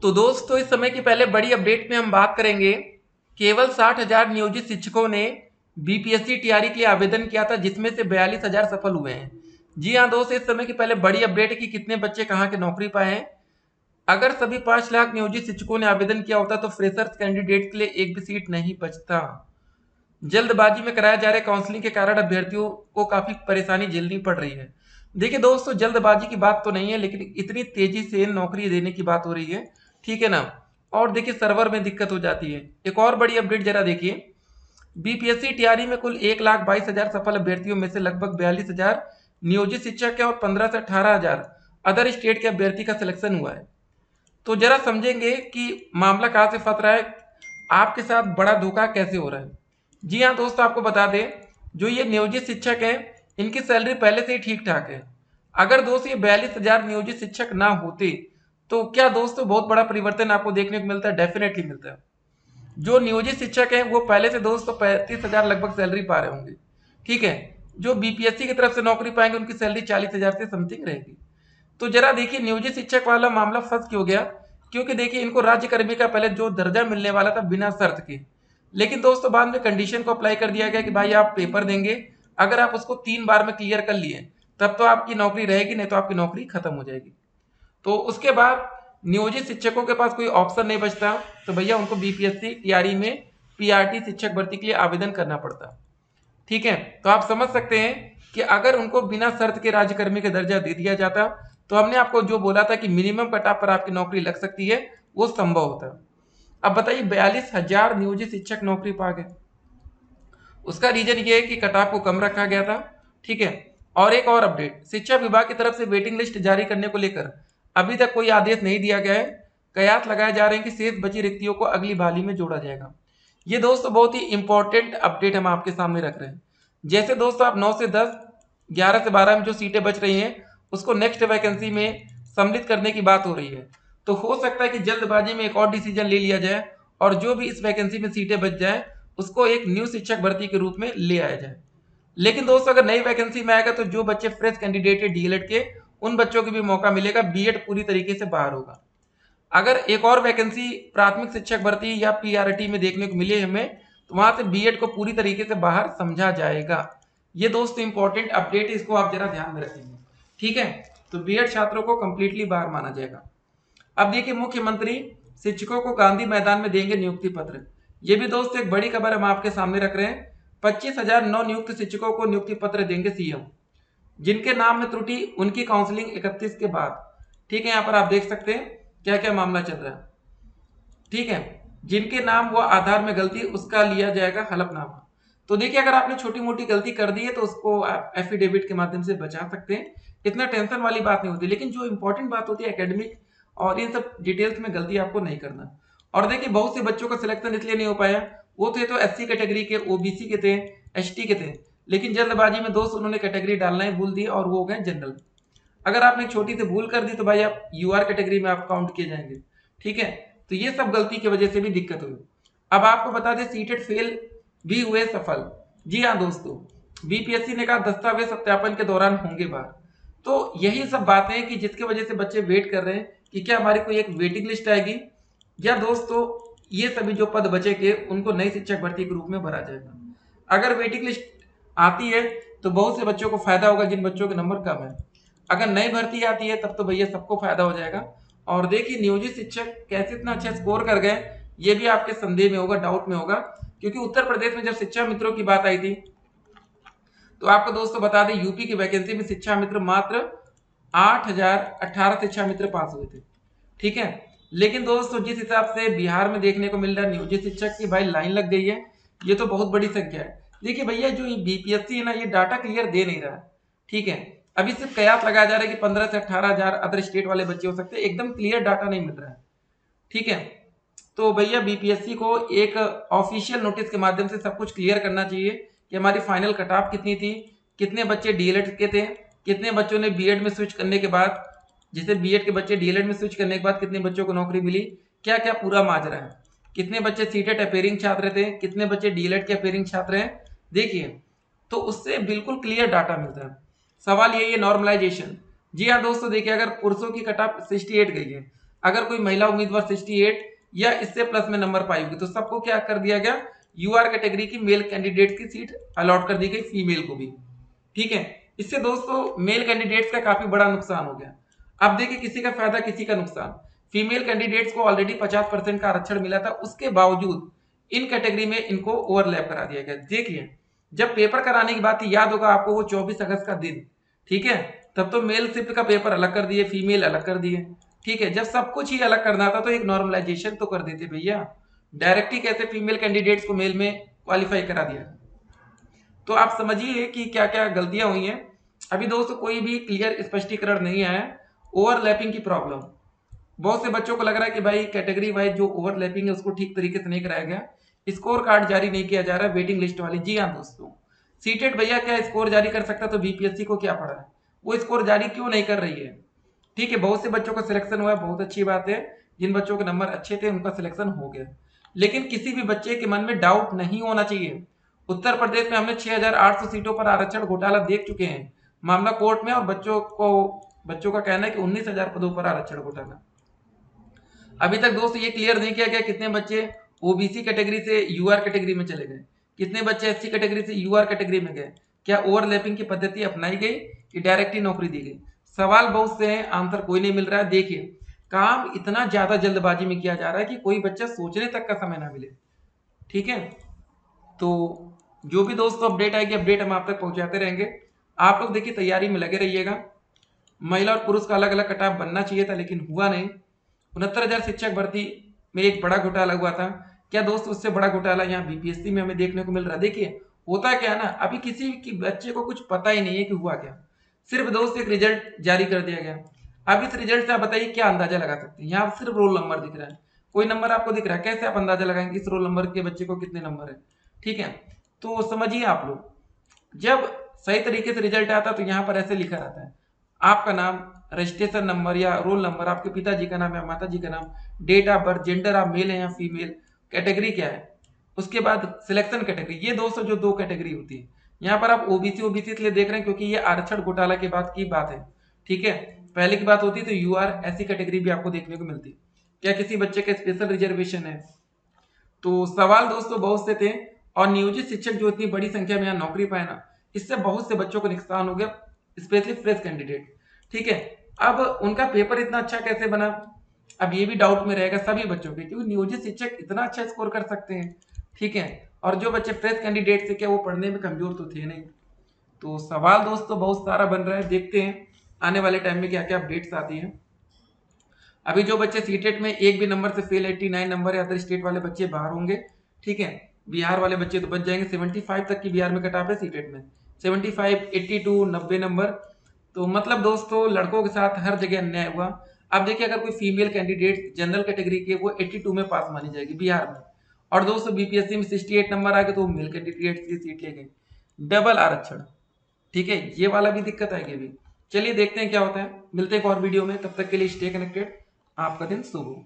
तो दोस्तों इस समय की पहले बड़ी अपडेट में हम बात करेंगे। केवल 60,000 नियोजित शिक्षकों ने बीपीएससी टीआरई के लिए आवेदन किया था, जिसमें से 42,000 सफल हुए हैं। जी हाँ दोस्तों, इस समय की पहले बड़ी अपडेट है कि कितने बच्चे कहाँ के नौकरी पाए हैं। अगर सभी 5 लाख नियोजित शिक्षकों ने आवेदन किया होता तो फ्रेशर्स कैंडिडेट के लिए एक भी सीट नहीं बचता। जल्दबाजी में कराए जा रहे काउंसलिंग के कारण अभ्यर्थियों को काफी परेशानी झेलनी पड़ रही है। देखिए दोस्तों, जल्दबाजी की बात तो नहीं है, लेकिन इतनी तेजी से नौकरी देने की बात हो रही है, ठीक है ना। और देखिए सर्वर में दिक्कत हो जाती है। एक और बड़ी अपडेट जरा देखिए। बीपीएससी टीआरई में कुल 1,22,000 सफल अभ्यर्थियों में से लगभग 42,000 नियोजित शिक्षक है और 15 से 18,000 अदर स्टेट के अभ्यर्थी का सिलेक्शन हुआ है। तो जरा समझेंगे कि मामला कहाँ से फंस रहा है, आपके साथ बड़ा धोखा कैसे हो रहा है। जी हाँ दोस्तों, आपको बता दें, जो ये नियोजित शिक्षक हैं, इनकी सैलरी पहले से ही ठीक ठाक है। अगर दोस्तों ये 42,000 नियोजित शिक्षक ना होते तो क्या दोस्तों बहुत बड़ा परिवर्तन आपको देखने को मिलता है? डेफिनेटली मिलता है। जो नियोजित शिक्षक हैं वो पहले से दोस्तों 35,000 लगभग सैलरी पा रहे होंगे, ठीक है। जो बीपीएससी की तरफ से नौकरी पाएंगे उनकी सैलरी 40,000 से समथिंग रहेगी। तो जरा देखिए नियोजित शिक्षक वाला मामला फंस क्यों गया। क्योंकि देखिए इनको राज्य कर्मी का पहले जो दर्जा मिलने वाला था बिना शर्त के, लेकिन दोस्तों बाद में कंडीशन को अप्लाई कर दिया गया कि भाई आप पेपर देंगे, अगर आप उसको 3 बार में क्लियर कर लिए तब तो आपकी नौकरी रहेगी, नहीं तो आपकी नौकरी खत्म हो जाएगी। तो उसके बाद नियोजित शिक्षकों के पास कोई ऑप्शन नहीं बचता, तो भैया उनको बीपीएससी टीआरई में पीआरटी शिक्षक भर्ती के लिए आवेदन करना पड़ता। ठीक है, तो आप समझ सकते हैं कि अगर उनको बिना शर्त के राज्यकर्मी का दर्जा दे दिया जाता तो हमने आपको जो बोला था कि मिनिमम कट ऑफ पर आपकी नौकरी लग सकती है, वो संभव होता। अब बताइए 42,000 नियोजित शिक्षक नौकरी पा गए। उसका रीजन ये है कि कट ऑफ को कम रखा गया था, ठीक है। और एक और अपडेट, शिक्षा विभाग की तरफ से वेटिंग लिस्ट जारी करने को लेकर अभी तक कोई आदेश नहीं दिया गया है। कयास लगाए जा रहे हैं कि शेष बची रिक्तियों को अगली बहाली में जोड़ा जाएगा। ये दोस्तों बहुत ही इंपॉर्टेंट अपडेट हम आपके सामने रख रहे हैं। जैसे दोस्तों आप 9 से 10, 11 से 12 में जो सीटें बच रही हैं उसको नेक्स्ट वैकेंसी में सम्मिलित करने की बात हो रही है। तो हो सकता है कि जल्दबाजी में एक और डिसीजन ले लिया जाए और जो भी इस वैकेंसी में सीटें बच जाए उसको एक न्यू शिक्षक भर्ती के रूप में ले आया जाए। लेकिन दोस्तों अगर नई वैकेंसी में आएगा तो जो बच्चे फ्रेश कैंडिडेट है डीएलएड के, उन बच्चों को भी मौका मिलेगा, बीएड पूरी तरीके से बाहर होगा। अगर एक और वैकेंसी प्राथमिक शिक्षक भर्ती या पीआरटी में देखने को मिले हमें, तो वहां से बीएड को पूरी तरीके से बाहर समझा जाएगा। ये दोस्तों इंपॉर्टेंट अपडेट है, इसको आप जरा ध्यान में रखेंगे, ठीक है। तो बीएड छात्रों को कंप्लीटली बाहर माना जाएगा। अब देखिए मुख्यमंत्री शिक्षकों को गांधी मैदान में देंगे नियुक्ति पत्र। ये भी दोस्तों एक बड़ी खबर हम आपके सामने रख रहे हैं। 25,000 नौ नियुक्त शिक्षकों को नियुक्ति पत्र देंगे सीएम। जिनके नाम में त्रुटि उनकी काउंसलिंग 31 के बाद। ठीक है, यहाँ पर आप देख सकते हैं क्या क्या मामला चल रहा है, ठीक है। जिनके नाम व आधार में गलती उसका लिया जाएगा हलफनामा। तो देखिए अगर आपने छोटी मोटी गलती कर दी है तो उसको आप एफिडेविट के माध्यम से बचा सकते हैं, इतना टेंशन वाली बात नहीं होती। लेकिन जो इंपॉर्टेंट बात होती है एकेडमिक और इन सब डिटेल्स में गलती आपको नहीं करना। और देखिए बहुत से बच्चों का सिलेक्शन इसलिए नहीं हो पाया, वो थे तो एससी कैटेगरी के, ओबीसी के थे, एसटी के थे, लेकिन जल्दबाजी में दोस्त उन्होंने कैटेगरी डालना ही भूल दी और वो हो गए जनरल। अगर आपने छोटी सी भूल कर दी तो भाई आप यूआर कैटेगरी में आप काउंट किए जाएंगे, ठीक है। तो ये सब गलती की वजह से भी दिक्कत हुई। अब आपको बता दें सीटेट फेल भी हुए सफल। जी हाँ दोस्तों, बीपीएससी ने कहा दस्तावेज सत्यापन के दौरान होंगे बाहर। तो यही सब बातें हैं कि जिसकी वजह से बच्चे वेट कर रहे हैं कि क्या हमारी कोई एक वेटिंग लिस्ट आएगी या दोस्तों ये सभी जो पद बचे के उनको नई शिक्षक भर्ती के रूप में भरा जाएगा। अगर वेटिंग लिस्ट आती है तो बहुत से बच्चों को फायदा होगा जिन बच्चों के नंबर कम है। अगर नई भर्ती आती है तब तो भैया सबको फायदा हो जाएगा। और देखिए नियोजित शिक्षक कैसे इतना अच्छा स्कोर कर गए, ये भी आपके संदेह में होगा, डाउट में होगा। क्योंकि उत्तर प्रदेश में जब शिक्षा मित्रों की बात आई थी तो आपको दोस्तों बता दें यूपी की वैकेंसी में शिक्षा मित्र मात्र 8,018 शिक्षा मित्र पास हुए थे, ठीक है। लेकिन दोस्तों जिस हिसाब से बिहार में देखने को मिल रहा है नियोजित शिक्षक की भाई लाइन लग गई है, ये तो बहुत बड़ी संख्या है। देखिए भैया जो बीपीएससी है ना, ये डाटा क्लियर दे नहीं रहा है, ठीक है। अभी सिर्फ कयास लगाया जा रहा है कि 15 से 18,000 अदर स्टेट वाले बच्चे हो सकते हैं, एकदम क्लियर डाटा नहीं मिल रहा है, ठीक है। तो भैया बीपीएससी को एक ऑफिशियल नोटिस के माध्यम से सब कुछ क्लियर करना चाहिए कि हमारी फाइनल कट ऑफ कितनी थी, कितने बच्चे डीएलएड के थे, कितने बच्चों ने बीएड में स्विच करने के बाद, जैसे बीएड के बच्चे डीएलएड में स्विच करने के बाद कितने बच्चों को नौकरी मिली, क्या क्या पूरा माजरा है, कितने बच्चे सीटेट अपेयरिंग छात्र थे, कितने बच्चे डीएलएड के अपेयरिंग छात्र हैं, देखिए। तो उससे बिल्कुल क्लियर डाटा मिलता है। सवाल यही है नॉर्मलाइजेशन। जी हाँ दोस्तों, देखिए अगर पुरुषों की कट ऑफ 68 गई है, अगर कोई महिला उम्मीदवार 68 या इससे प्लस में नंबर पाई होगी तो सबको क्या कर दिया गया, यूआर कैटेगरी की मेल कैंडिडेट की सीट अलॉट कर दी गई फीमेल को भी। ठीक है, इससे दोस्तों मेल कैंडिडेट्स का काफी बड़ा नुकसान हो गया। अब देखिए किसी का फायदा किसी का नुकसान। फीमेल कैंडिडेट्स को ऑलरेडी 50% का आरक्षण मिला था, उसके बावजूद इन कैटेगरी में इनको ओवरलैप करा दिया गया। देखिए जब पेपर कराने की बात थी, याद होगा आपको वो 24 अगस्त का दिन, ठीक है, तब तो मेल शिफ्ट का पेपर अलग कर दिए, फीमेल अलग कर दिए। ठीक है, जब सब कुछ ही अलग करना था तो एक नॉर्मलाइजेशन तो कर देते भैया, डायरेक्ट ही कैसे फीमेल कैंडिडेट्स को मेल में क्वालिफाई करा दिया। तो आप समझिए कि क्या क्या गलतियां हुई हैं। अभी दोस्तों कोई भी क्लियर स्पष्टीकरण नहीं आया। ओवरलैपिंग की प्रॉब्लम, बहुत से बच्चों को लग रहा है कि भाई कैटेगरी वाइज जो ओवरलैपिंग है उसको ठीक तरीके से नहीं कराया गया, स्कोर कार्ड जारी नहीं किया जा रहा है वेटिंग लिस्ट वाली। जी हाँ दोस्तों, सीटेट भैया क्या स्कोर जारी कर सकता, तो बीपीएससी को क्या पड़ा है, वो स्कोर जारी क्यों नहीं कर रही है। ठीक है, बहुत से बच्चों का सिलेक्शन हुआ है, बहुत अच्छी बात है, जिन बच्चों के नंबर अच्छे थे उनका सिलेक्शन हो गया, लेकिन किसी भी बच्चे के मन में डाउट नहीं होना चाहिए। उत्तर प्रदेश में हमने 6800 सीटों पर आरक्षण घोटाला देख चुके हैं, मामला कोर्ट में, और बच्चों का कहना है कि 19,000 पदों पर आरक्षण घोटाला। अभी तक दोस्त ये क्लियर नहीं किया गया कितने बच्चे ओबीसी कैटेगरी से यूआर कैटेगरी में चले गए, कितने बच्चे एससी कैटेगरी से यूआर कैटेगरी में गए, क्या ओवरलैपिंग की पद्धति अपनाई गई कि डायरेक्ट ही नौकरी दी गई। सवाल बहुत से हैं, आंसर कोई नहीं मिल रहा है। देखिए काम इतना ज्यादा जल्दबाजी में किया जा रहा है कि कोई बच्चा सोचने तक का समय ना मिले। ठीक है, तो जो भी दोस्तों अपडेट आएगी अपडेट हम आप तक पहुंचाते रहेंगे। आप लोग देखिए तैयारी में लगे रहिएगा। महिला और पुरुष का अलग अलग कटाव बनना चाहिए था लेकिन हुआ नहीं। 69,000 शिक्षक भर्ती में एक बड़ा घोटाला हुआ था, क्या दोस्त उससे बड़ा घोटाला यहाँ बीपीएससी में हमें देखने को मिल रहा है। देखिए होता क्या है ना, अभी किसी की बच्चे को कुछ पता ही नहीं है कि हुआ क्या, सिर्फ दोस्त एक रिजल्ट जारी कर दिया गया। अब इस रिजल्ट से आप बताइए क्या अंदाजा लगा सकते हैं। यहाँ सिर्फ रोल नंबर दिख रहा है, कोई नंबर आपको दिख रहा है, कैसे आप अंदाजा लगाएंगे इस रोल नंबर के बच्चे को कितने नंबर है। ठीक है, तो समझिए आप लोग, जब सही तरीके से रिजल्ट आता है तो यहाँ पर ऐसे लिखा रहता है आपका नाम, रजिस्ट्रेशन नंबर या रोल नंबर, आपके पिताजी का नाम या माता जी का नाम, डेट ऑफ बर्थ, जेंडर आप मेल है या फीमेल, कैटेगरी क्या है, उसके बाद सिलेक्शन कैटेगरी। ये दोस्तों जो दो कैटेगरी होती है, यहाँ पर आप ओबीसी इसलिए देख रहे हैं क्योंकि ये आरक्षण घोटाला के बाद की बात है। ठीक है, पहले की बात होती तो यूआर ऐसी कैटेगरी भी आपको देखने को मिलती। क्या किसी बच्चे का स्पेशल रिजर्वेशन है। तो सवाल दोस्तों बहुत से थे, और नियोजित शिक्षक जो इतनी बड़ी संख्या में यहाँ नौकरी पाए ना, इससे बहुत से बच्चों को नुकसान हो गया, स्पेशली फ्रेश कैंडिडेट। ठीक है, अब उनका पेपर इतना अच्छा कैसे बना, अब ये भी डाउट में रहेगा सभी बच्चों के, क्योंकि नियोजित शिक्षक इतना अच्छा स्कोर कर सकते हैं। ठीक है, और जो बच्चे फ्रेश कैंडिडेट थे क्या वो पढ़ने में कमजोर तो थे नहीं। तो सवाल दोस्तों बहुत सारा बन रहा है, देखते हैं आने वाले टाइम में क्या क्या अपडेट्स आती हैं। अभी जो बच्चे सीटेट में एक भी नंबर से फेल, 89 नंबर है, अदर स्टेट वाले बच्चे बाहर होंगे। ठीक है, बिहार वाले बच्चे तो बच जाएंगे, 75 तक की बिहार में कट ऑफ है सीटेट में, 75, 82, 90 नंबर। तो मतलब दोस्तों लड़कों के साथ हर जगह अन्याय हुआ। अब देखिए अगर कोई फीमेल कैंडिडेट जनरल कैटेगरी के, वो 82 में पास मानी जाएगी बिहार में, और दोस्तों बीपीएससी में 68 नंबर आ गए तो वो मेल कैंडिडेट की सीट ले गए, डबल आरक्षण। ठीक है, ये वाला भी दिक्कत आएगी अभी। चलिए देखते हैं क्या होता है, मिलते हैं एक और वीडियो में, तब तक के लिए स्टे कनेक्टेड, आपका दिन शुभ हो।